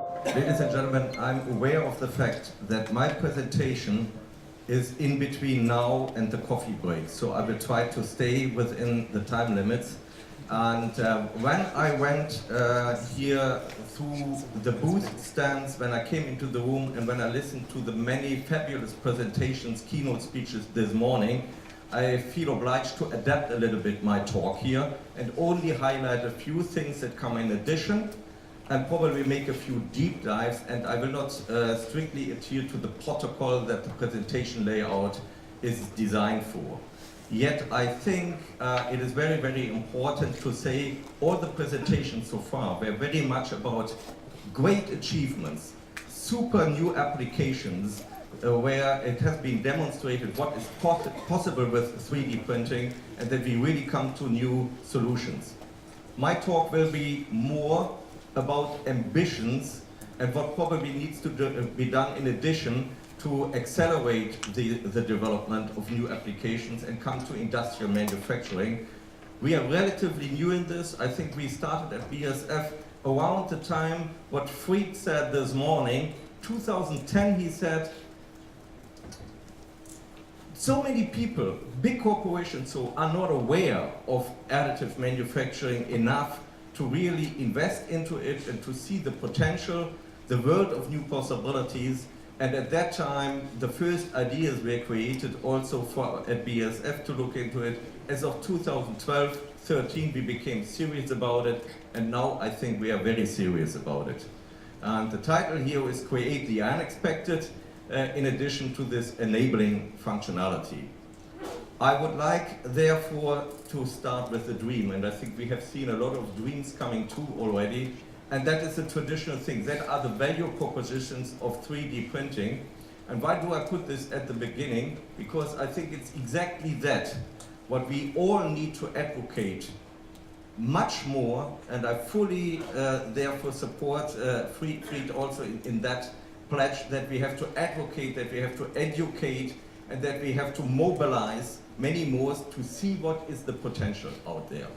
Ladies and gentlemen, I'm aware of the fact that my presentation is in between now and the coffee break, so I will try to stay within the time limits. And when I went here through the booth stands, when I came into the room and when I listened to the many fabulous presentations, keynote speeches this morning, I feel obliged to adapt a little bit my talk here and only highlight a few things that come in addition and probably make a few deep dives, and I will not strictly adhere to the protocol that the presentation layout is designed for. Yet I think it is very, very important to say all the presentations so far were very much about great achievements, super new applications where it has been demonstrated what is possible with 3D printing and that we really come to new solutions. My talk will be more about ambitions and what probably needs to be done in addition to accelerate the development of new applications and come to industrial manufacturing. We are relatively new in this. I think we started at BASF around the time what Fried said this morning. 2010 he said, so many people, big corporations, are not aware of additive manufacturing enough to really invest into it and to see the potential, the world of new possibilities. And at that time, the first ideas were created also at BASF to look into it. As of 2012-13, we became serious about it, and now I think we are very serious about it. And the title here is Create the Unexpected, in addition to this enabling functionality. I would like, therefore, to start with a dream, and I think we have seen a lot of dreams coming true already, and that is a traditional thing. That are the value propositions of 3D printing. And why do I put this at the beginning? Because I think it's exactly that, what we all need to advocate much more, and I fully, therefore, support Fried also in that pledge that we have to advocate, that we have to educate, and that we have to mobilize many more to see what is the potential out there.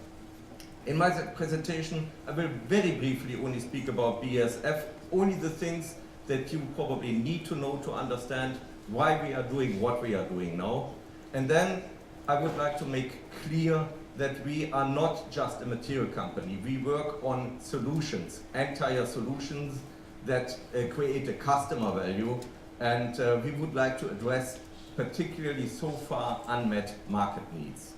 In my presentation, I will very briefly only speak about BASF, only the things that you probably need to know to understand why we are doing what we are doing now. And then I would like to make clear that we are not just a material company. We work on solutions, entire solutions that create a customer value, and we would like to address particularly so far unmet market needs.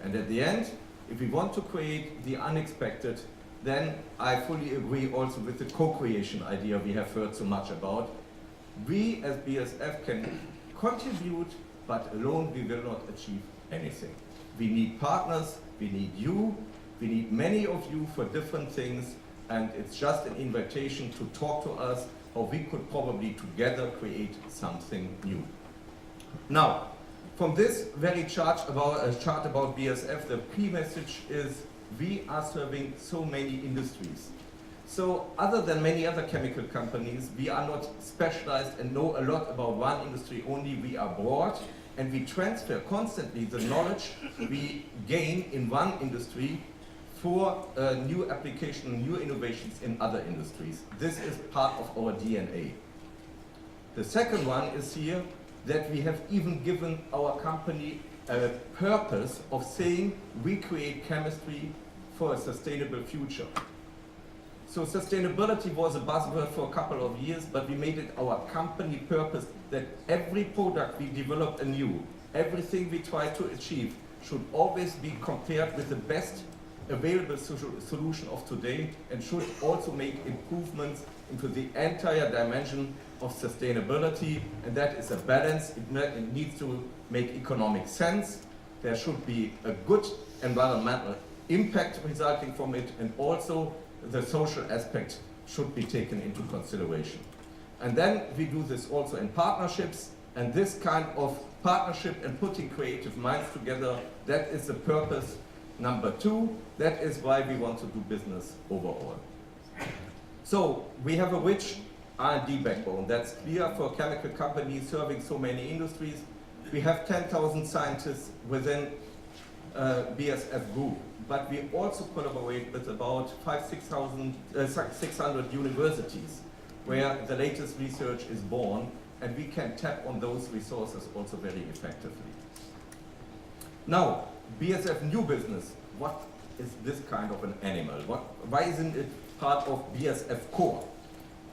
And at the end, if we want to create the unexpected, then I fully agree also with the co-creation idea we have heard so much about. We as BASF can contribute, but alone we will not achieve anything. We need partners, we need you, we need many of you for different things, and it's just an invitation to talk to us how we could probably together create something new. Now, from this very chart about BASF, the key message is we are serving so many industries. So other than many other chemical companies, we are not specialized and know a lot about one industry only. We are broad, and we transfer constantly the knowledge we gain in one industry for new application, new innovations in other industries. This is part of our DNA. The second one is here that we have even given our company a purpose of saying we create chemistry for a sustainable future. So sustainability was a buzzword for a couple of years, but we made it our company purpose that every product we develop anew, everything we try to achieve should always be compared with the best available solution of today and should also make improvements into the entire dimension of sustainability, and that is a balance. It needs to make economic sense. There should be a good environmental impact resulting from it, and also the social aspect should be taken into consideration. And then we do this also in partnerships, and this kind of partnership and putting creative minds together, that is the purpose number 2. That is why we want to do business overall. So we have a rich R&D backbone. That's clear for a chemical company serving so many industries. We have 10,000 scientists within BASF Group, but we also collaborate with about 600 universities. where the latest research is born, and we can tap on those resources also very effectively. Now, BASF new business, what is this kind of an animal? Why isn't it part of BASF core?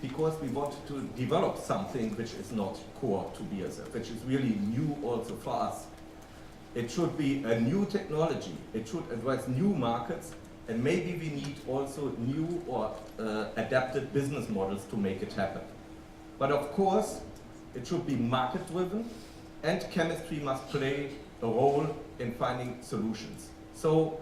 Because we want to develop something which is not core to BASF, which is really new also for us. It should be a new technology, it should address new markets, and maybe we need also new or adapted business models to make it happen. But of course, it should be market-driven, and chemistry must play a role in finding solutions. So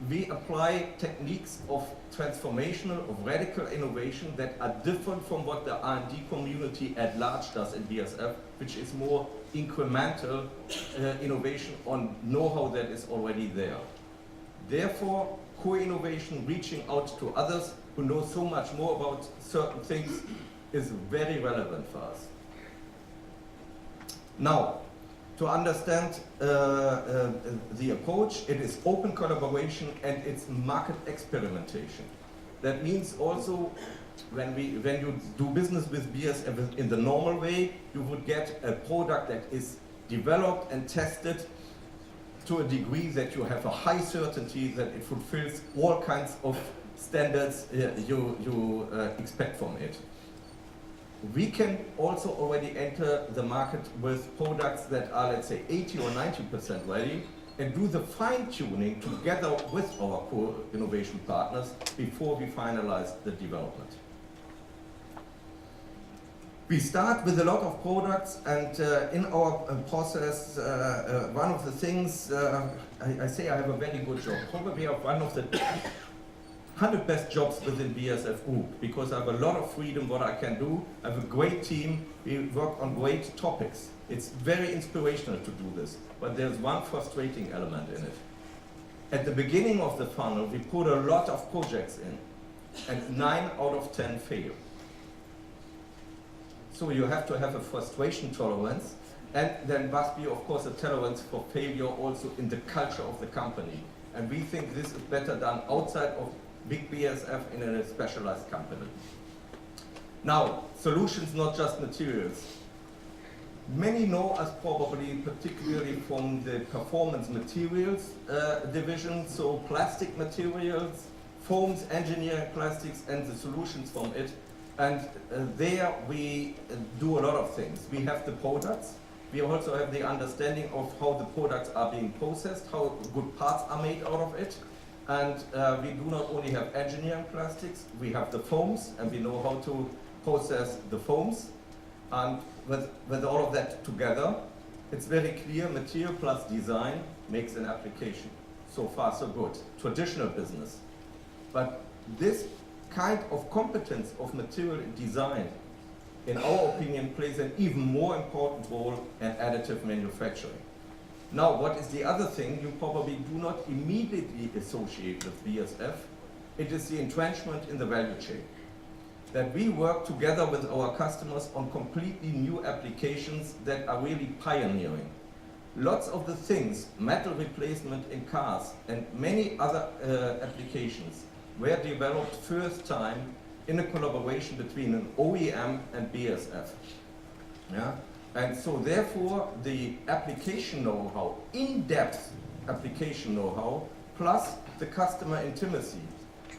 we apply techniques of transformational, of radical innovation that are different from what the R&D community at large does in BASF, which is more incremental innovation on know-how that is already there. Therefore, co-innovation, reaching out to others who know so much more about certain things, is very relevant for us. Now, to understand the approach, it is open collaboration and it's market experimentation. That means also when you do business with BASF in the normal way, you would get a product that is developed and tested to a degree that you have a high certainty that it fulfills all kinds of standards you expect from it. We can also already enter the market with products that are, let's say, 80 or 90% ready, and do the fine-tuning together with our co-innovation partners before we finalize the development. We start with a lot of products, and in our process, one of the things, I say I have a very good job, probably I have one of the 100 best jobs within BASF Group, because I have a lot of freedom what I can do. I have a great team, we work on great topics. It's very inspirational to do this, but there's one frustrating element in it. At the beginning of the funnel, we put a lot of projects in, and 9 out of 10 fail. So you have to have a frustration tolerance, and there must be, of course, a tolerance for failure also in the culture of the company. And we think this is better done outside of big BASF in a specialized company. Now, solutions, not just materials. Many know us probably particularly from the performance materials division, so plastic materials, foams, engineering plastics, and the solutions from it. And there we do a lot of things. We have the products. We also have the understanding of how the products are being processed, how good parts are made out of it. And we do not only have engineering plastics, we have the foams, and we know how to process the foams. And with all of that together, it's very clear material plus design makes an application. So far, so good. Traditional business. But this kind of competence of material design, in our opinion, plays an even more important role in additive manufacturing. Now, what is the other thing you probably do not immediately associate with BASF? It is the entrenchment in the value chain. That we work together with our customers on completely new applications that are really pioneering. Lots of the things, metal replacement in cars and many other applications, were developed first time in a collaboration between an OEM and BASF. Yeah? And so therefore the application know-how, in-depth application know-how, plus the customer intimacy,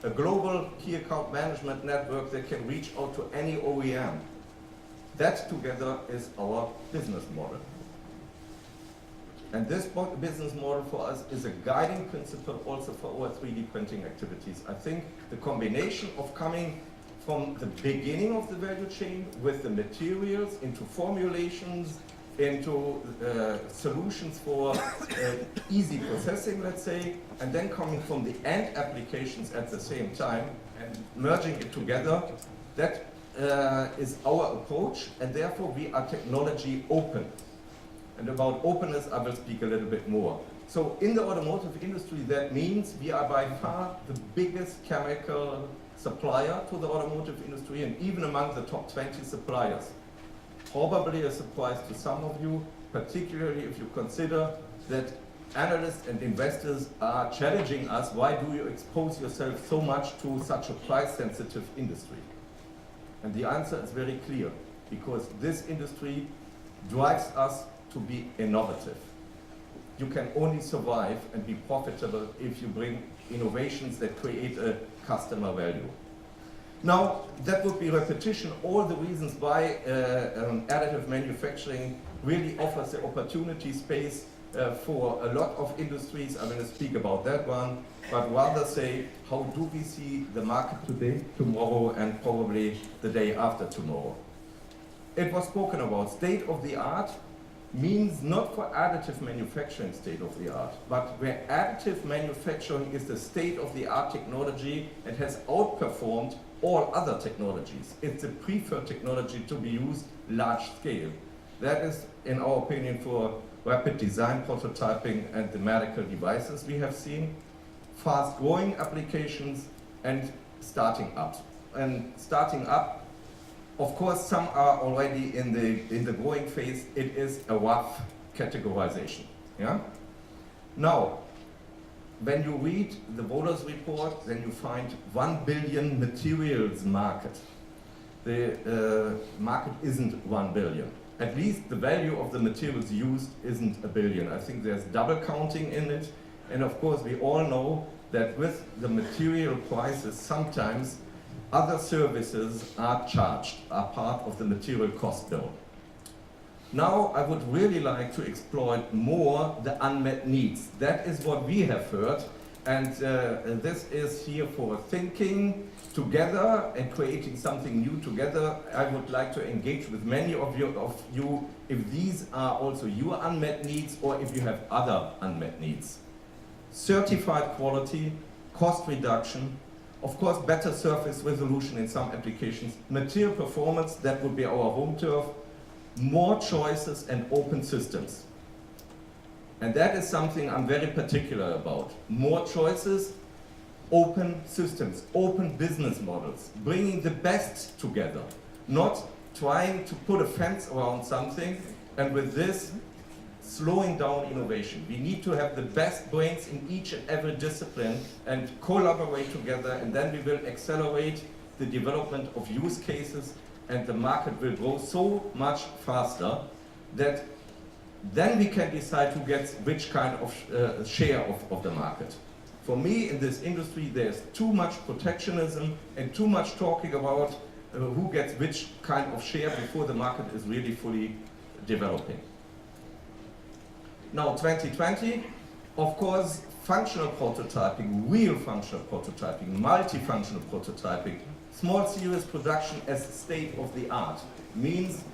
a global key account management network that can reach out to any OEM. That together is our business model. And this business model for us is a guiding principle also for our 3D printing activities. I think the combination of coming from the beginning of the value chain with the materials into formulations, into solutions for easy processing, let's say, and then coming from the end applications at the same time and merging it together, that is our approach, and therefore we are technology open. And about openness, I will speak a little bit more. So in the automotive industry, that means we are by far the biggest chemical supplier to the automotive industry, and even among the top 20 suppliers. Probably a surprise to some of you, particularly if you consider that analysts and investors are challenging us, why do you expose yourself so much to such a price-sensitive industry? And the answer is very clear, because this industry drives us to be innovative. You can only survive and be profitable if you bring innovations that create a customer value. Now, that would be repetition, all the reasons why additive manufacturing really offers the opportunity space for a lot of industries. I'm going to speak about that one, but rather say, how do we see the market today, tomorrow, and probably the day after tomorrow? It was spoken about state of the art means not for additive manufacturing state of the art, but where additive manufacturing is the state of the art technology and has outperformed all other technologies. It's the preferred technology to be used large scale. That is, in our opinion, for rapid design prototyping and the medical devices we have seen, fast growing applications, and starting up. And starting up, of course, some are already in the growing phase. It is a rough categorization. Yeah? Now, when you read the Wohlers report, then you find 1 billion materials market. The market isn't 1 billion. At least the value of the materials used isn't 1 billion. I think there's double counting in it. And of course, we all know that with the material prices, sometimes other services are charged, are part of the material cost bill. Now, I would really like to exploit more the unmet needs. That is what we have heard, and this is here for thinking together and creating something new together. I would like to engage with many of you if these are also your unmet needs or if you have other unmet needs. Certified quality, cost reduction, of course better surface resolution in some applications, material performance, that would be our home turf, more choices and open systems. And that is something I'm very particular about. More choices, open systems, open business models, bringing the best together, not trying to put a fence around something and with this slowing down innovation. We need to have the best brains in each and every discipline and collaborate together, and then we will accelerate the development of use cases, and the market will grow so much faster that then we can decide who gets which kind of share of the market. For me, in this industry, there's too much protectionism and too much talking about who gets which kind of share before the market is really fully developing. Now, 2020, of course, functional prototyping, real functional prototyping, multifunctional prototyping, small series production as state of the art means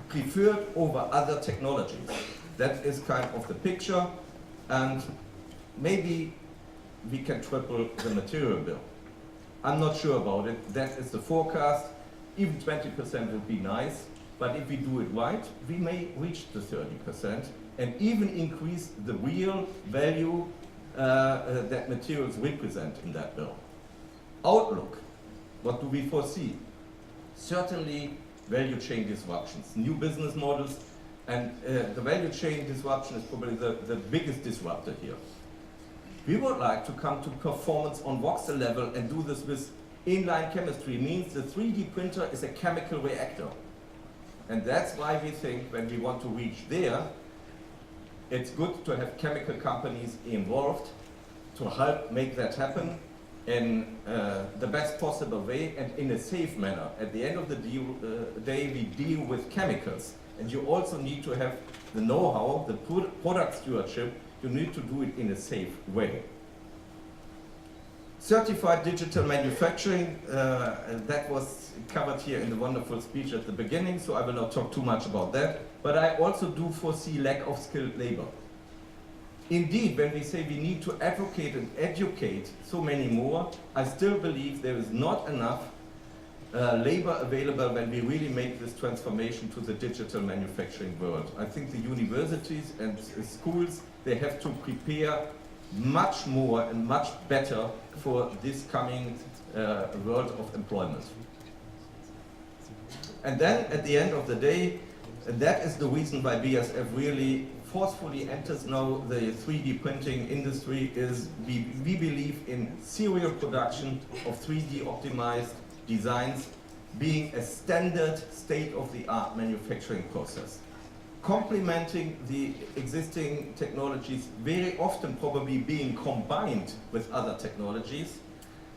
preferred over other technologies. That is kind of the picture, and maybe we can triple the material bill. I'm not sure about it. That is the forecast. Even 20% would be nice, but if we do it right, we may reach the 30% and even increase the real value that materials represent in that bill. Outlook, what do we foresee? Certainly value chain disruptions, new business models, and the value chain disruption is probably the biggest disruptor here. We would like to come to performance on voxel level and do this with inline chemistry. Means the 3D printer is a chemical reactor. And that's why we think when we want to reach there, it's good to have chemical companies involved to help make that happen in the best possible way and in a safe manner. At the end of the day, we deal with chemicals. And you also need to have the know-how, the product stewardship. You need to do it in a safe way. Certified digital manufacturing, that was covered here in the wonderful speech at the beginning, so I will not talk too much about that. But I also do foresee lack of skilled labor. Indeed, when we say we need to advocate and educate so many more, I still believe there is not enough labor available when we really make this transformation to the digital manufacturing world. I think the universities and schools, they have to prepare much more and much better for this coming world of employment. And then at the end of the day, that is the reason why BASF really forcefully enters now the 3D printing industry, is we believe in serial production of 3D optimized designs being a standard state-of-the-art manufacturing process, complementing the existing technologies, very often probably being combined with other technologies.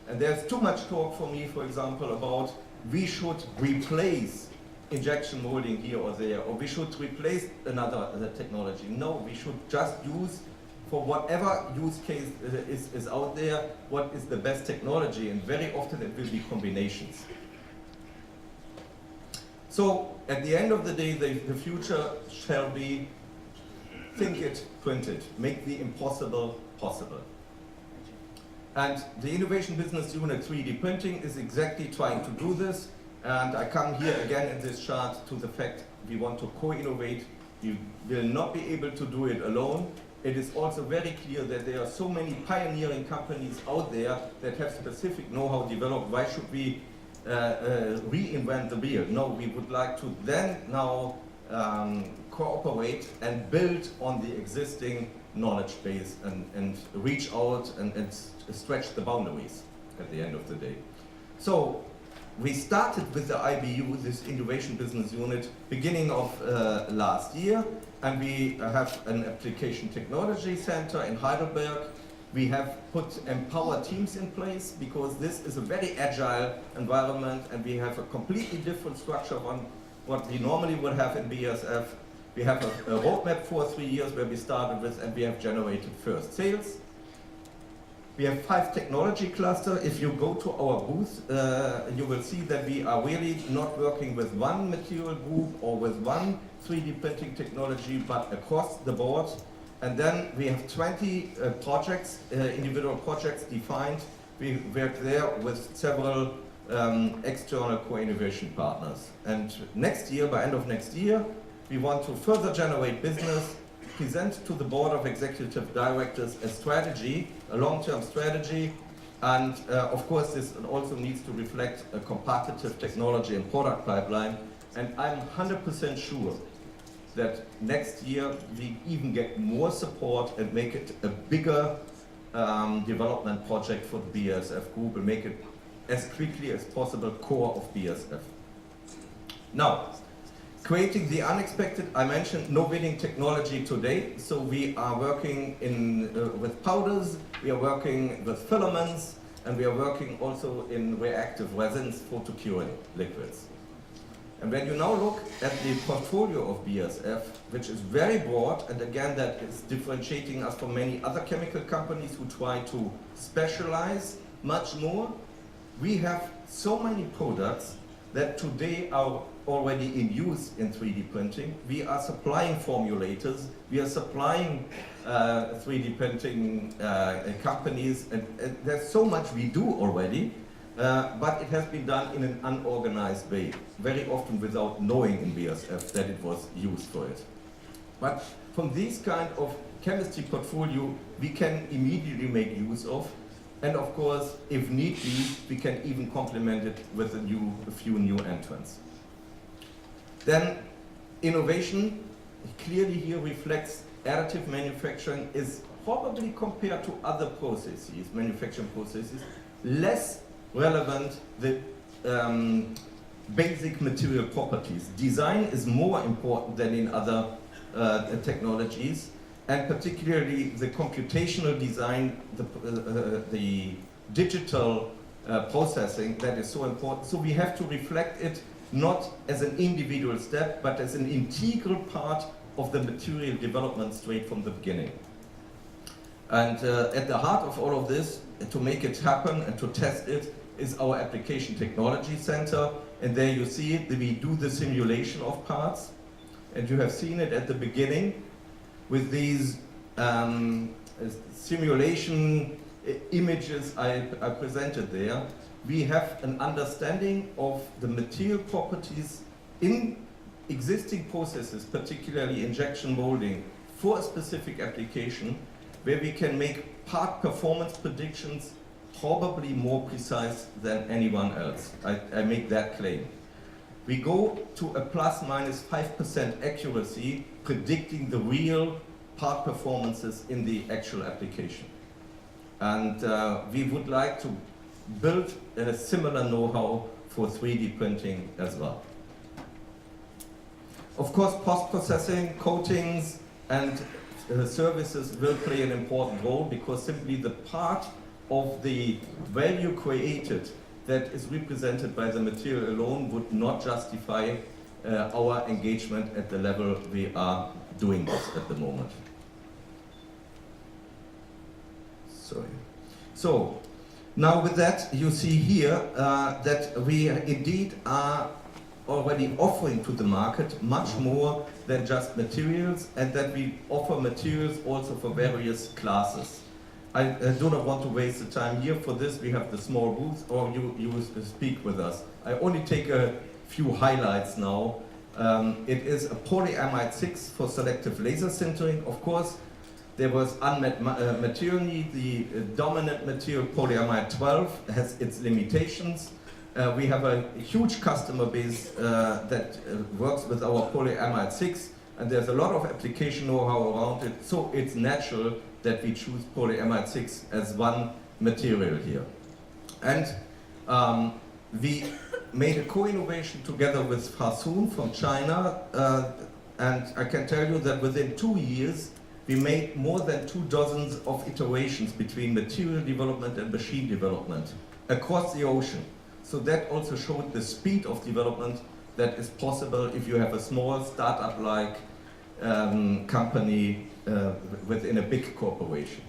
And there's too much talk for me, for example, about we should replace injection molding here or there, or we should replace another technology. No, we should just use, for whatever use case is out there, what is the best technology, and very often it will be combinations. So at the end of the day, the future shall be think it, print it, make the impossible possible. And the Innovation Business Unit 3D Printing is exactly trying to do this. And I come here again in this chart to the fact we want to co-innovate. You will not be able to do it alone. It is also very clear that there are so many pioneering companies out there that have specific know-how developed. Why should we reinvent the wheel? No, we would like to then now cooperate and build on the existing knowledge base and reach out and stretch the boundaries at the end of the day. So we started with the IBU, this Innovation Business Unit, beginning of last year, and we have an application technology center in Heidelberg. We have put empowered teams in place because this is a very agile environment, and we have a completely different structure on what we normally would have in BASF. We have a roadmap for 3 years where we started with, and we have generated first sales. We have 5 technology clusters. If you go to our booth, you will see that we are really not working with one material group or with one 3D printing technology, but across the board. And then we have 20 projects, individual projects defined. We work there with several external co-innovation partners. And next year, by end of next year, we want to further generate business, present to the board of executive directors a strategy, a long-term strategy, and of course this also needs to reflect a competitive technology and product pipeline. And I'm 100% sure that next year we even get more support and make it a bigger development project for the BASF Group and make it as quickly as possible core of BASF. Now, creating the unexpected, I mentioned no winning technology today, so we are working with powders, we are working with filaments, and we are working also in reactive resins for curing liquids. And when you now look at the portfolio of BASF, which is very broad, and again that is differentiating us from many other chemical companies who try to specialize much more, we have so many products that today are already in use in 3D printing. We are supplying formulators, we are supplying 3D printing companies, and there's so much we do already, but it has been done in an unorganized way, very often without knowing in BASF that it was used for it. But from this kind of chemistry portfolio, we can immediately make use of, and of course, if need be, we can even complement it with a few new entrants. Then innovation clearly here reflects additive manufacturing is probably compared to other processes, manufacturing processes, less relevant the basic material properties. Design is more important than in other technologies, and particularly the computational design, the digital processing that is so important. So we have to reflect it not as an individual step, but as an integral part of the material development straight from the beginning. And at the heart of all of this, to make it happen and to test it, is our Application Technology Center. And there you see it, we do the simulation of parts. And you have seen it at the beginning with these simulation images I presented there. We have an understanding of the material properties in existing processes, particularly injection molding, for a specific application, where we can make part performance predictions probably more precise than anyone else. I make that claim. We go to a ±5% accuracy, predicting the real part performances in the actual application. And we would like to build a similar know-how for 3D printing as well. Of course, post-processing, coatings, and services will play an important role, because simply the part of the value created that is represented by the material alone would not justify our engagement at the level we are doing this at the moment. Sorry. So, now with that, you see here that we indeed are already offering to the market much more than just materials, and that we offer materials also for various classes. I do not want to waste the time here. For this, we have the small booth, or you speak with us. I only take a few highlights now. It is a polyamide 6 for selective laser sintering. Of course, there was unmet material need. The dominant material, polyamide 12, has its limitations. We have a huge customer base that works with our polyamide 6, and there's a lot of application know-how around it, so it's natural that we choose polyamide 6 as one material here. And we made a co-innovation together with Farsoon from China, and I can tell you that within 2 years we made more than 24 of iterations between material development and machine development across the ocean. So that also showed the speed of development that is possible if you have a small startup-like company within a big corporation.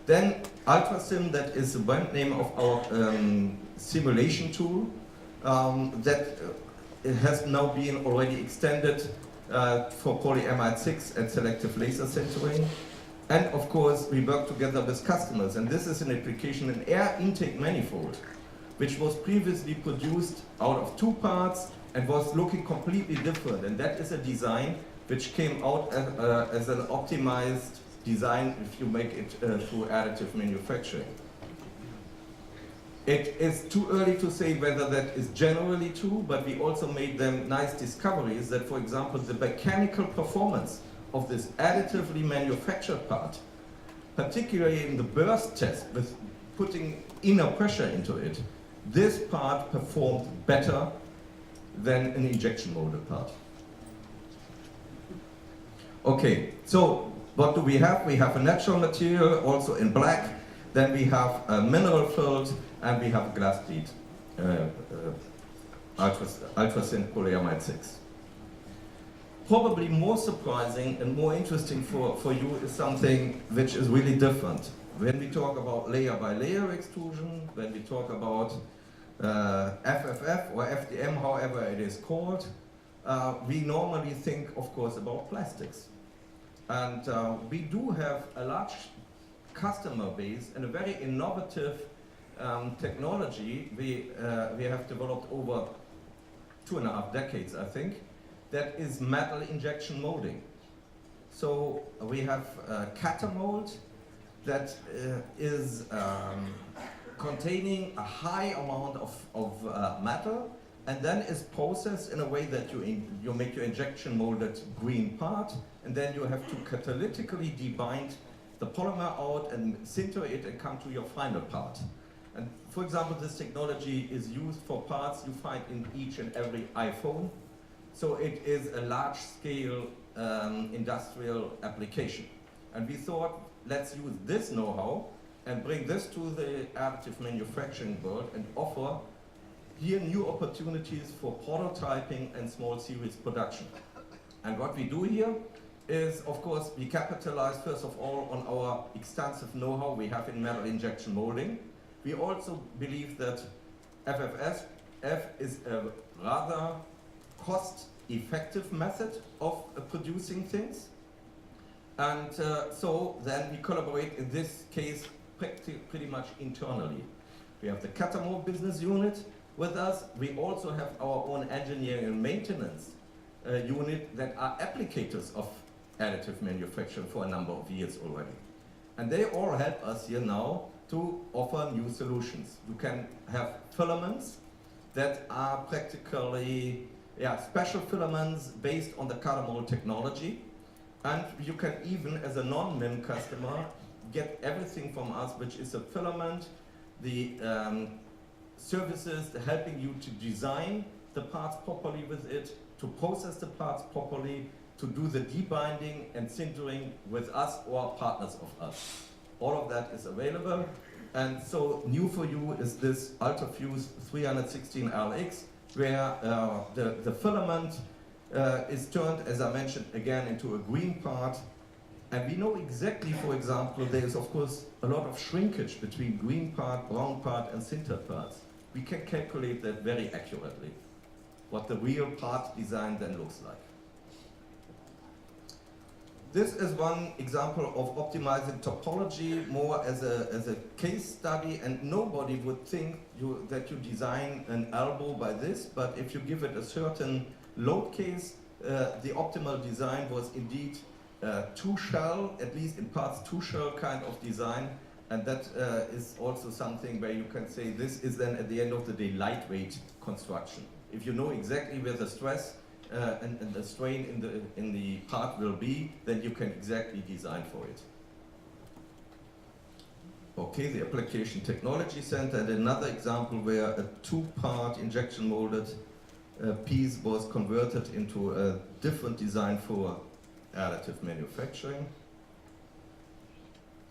Then UltraSim, that is the brand name of our simulation tool that has now been already extended for polyamide 6 and selective laser sintering. And of course, we work together with customers, and this is an application, an air intake manifold, which was previously produced out of 2 parts and was looking completely different. And that is a design which came out as an optimized design if you make it through additive manufacturing. It is too early to say whether that is generally true, but we also made them nice discoveries that, for example, the mechanical performance of this additively manufactured part, particularly in the burst test with putting inner pressure into it, this part performed better than an injection molded part. Okay, so what do we have? We have a natural material, also in black. Then we have a mineral filled, and we have glass bead, ultra-thin polyamide 6. Probably more surprising and more interesting for you is something which is really different. When we talk about layer by layer extrusion, when we talk about FFF or FDM, however it is called, we normally think, of course, about plastics. And we do have a large customer base and a very innovative technology we have developed over 2.5 decades, I think, that is metal injection molding. So we have catamold that is containing a high amount of metal, and then is processed in a way that you make your injection molded green part, and then you have to catalytically debind the polymer out and sinter it and come to your final part. And for example, this technology is used for parts you find in each and every iPhone. So it is a large-scale industrial application. And we thought, let's use this know-how and bring this to the additive manufacturing world and offer here new opportunities for prototyping and small series production. And what we do here is, of course, we capitalize first of all on our extensive know-how we have in metal injection molding. We also believe that FFF is a rather cost-effective method of producing things. And so then we collaborate, in this case, pretty much internally. We have the Catamo business unit with us. We also have our own engineering and maintenance unit that are applicators of additive manufacturing for a number of years already. And they all help us here now to offer new solutions. You can have filaments that are practically special filaments based on the Catamold technology. And you can even, as a non-MIM customer, get everything from us, which is a filament, the services helping you to design the parts properly with it, to process the parts properly, to do the debinding and sintering with us or partners of us. All of that is available. And so new for you is this UltraFuse 316LX, where the filament is turned, as I mentioned again, into a green part. And we know exactly, for example, there is of course a lot of shrinkage between green part, brown part, and sintered parts. We can calculate that very accurately, what the real part design then looks like. This is one example of optimizing topology more as a case study, and nobody would think that you design an elbow by this, but if you give it a certain load case, the optimal design was indeed two shell, at least in parts two shell kind of design, and that is also something where you can say this is then at the end of the day lightweight construction. If you know exactly where the stress and the strain in the part will be, then you can exactly design for it. Okay, the Application Technology Center, and another example where a two-part injection molded piece was converted into a different design for additive manufacturing.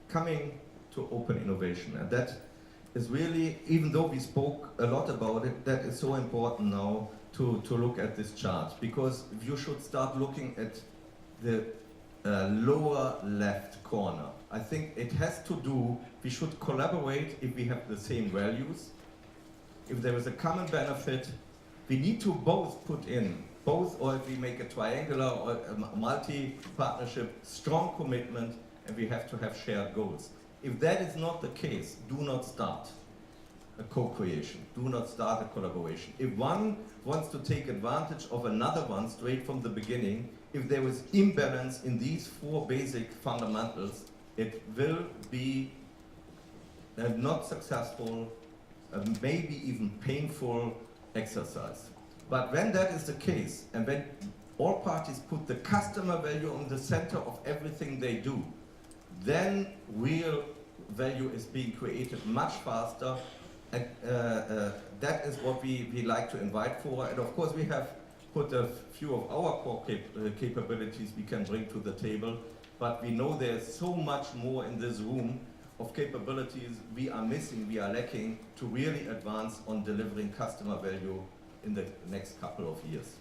Coming to open innovation, and that is really, even though we spoke a lot about it, that is so important now to look at this chart, because you should start looking at the lower left corner. I think it has to do, we should collaborate if we have the same values, if there is a common benefit. We need to both put in, or if we make a triangular or a multi-partnership, strong commitment, and we have to have shared goals. If that is not the case, do not start a co-creation, do not start a collaboration. If one wants to take advantage of another one straight from the beginning, if there is imbalance in these four basic fundamentals, it will be not successful, maybe even painful exercise. But when that is the case, and when all parties put the customer value on the center of everything they do, then real value is being created much faster, and that is what we like to invite for. And of course we have put a few of our core capabilities we can bring to the table, but we know there's so much more in this room of capabilities we are missing, we are lacking, to really advance on delivering customer value in the next couple of years.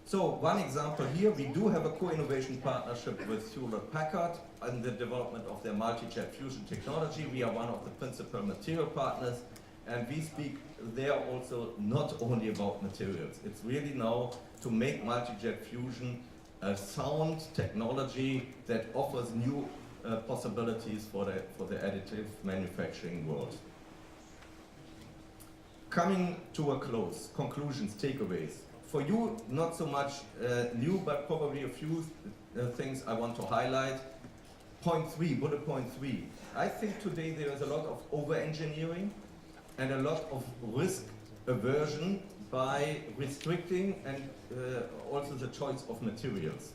So one example here, we do have a co-innovation partnership with Hewlett-Packard in the development of their MultiJet Fusion technology. We are one of the principal material partners, and we speak there also not only about materials. It's really now to make MultiJet Fusion a sound technology that offers new possibilities for the additive manufacturing world. Coming to a close, conclusions, takeaways. For you, not so much new, but probably a few things I want to highlight. Bullet point three. I think today there is a lot of over-engineering and a lot of risk aversion by restricting and also the choice of materials.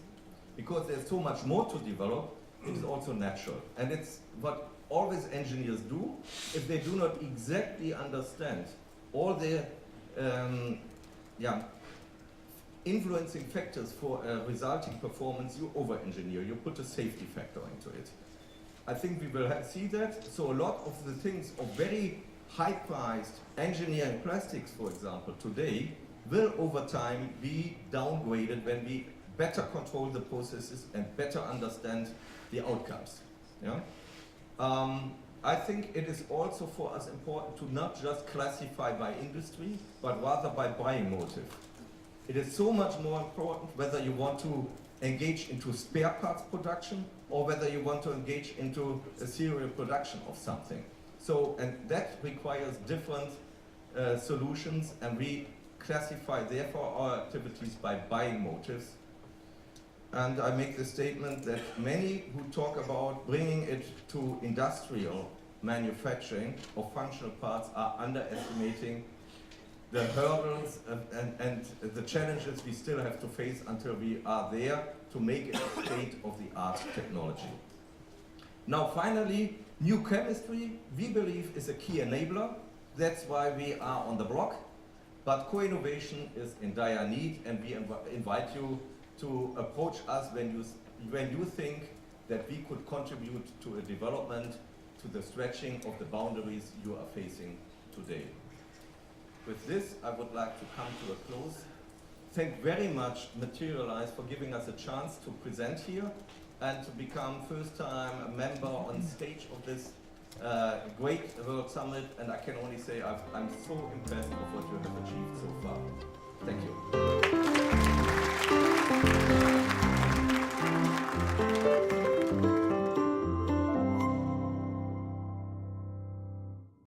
Because there's so much more to develop, it is also natural. And it's what always engineers do. If they do not exactly understand all the influencing factors for resulting performance, you over-engineer, you put a safety factor into it. I think we will see that. So a lot of the things of very high-priced engineering plastics, for example, today, will over time be downgraded when we better control the processes and better understand the outcomes. Yeah? I think it is also for us important to not just classify by industry, but rather by buying motive. It is so much more important whether you want to engage into spare parts production or whether you want to engage into a serial production of something. So, and that requires different solutions, and we classify therefore our activities by buying motives. And I make the statement that many who talk about bringing it to industrial manufacturing of functional parts are underestimating the hurdles and the challenges we still have to face until we are there to make it a state-of-the-art technology. Now finally, new chemistry, we believe, is a key enabler. That's why we are on the block. But co-innovation is in dire need, and we invite you to approach us when you think that we could contribute to a development, to the stretching of the boundaries you are facing today. With this, I would like to come to a close. Thank very much Materialise for giving us a chance to present here and to become first time a member on stage of this great World Summit, and I can only say I'm so impressed with what you have achieved so far. Thank you.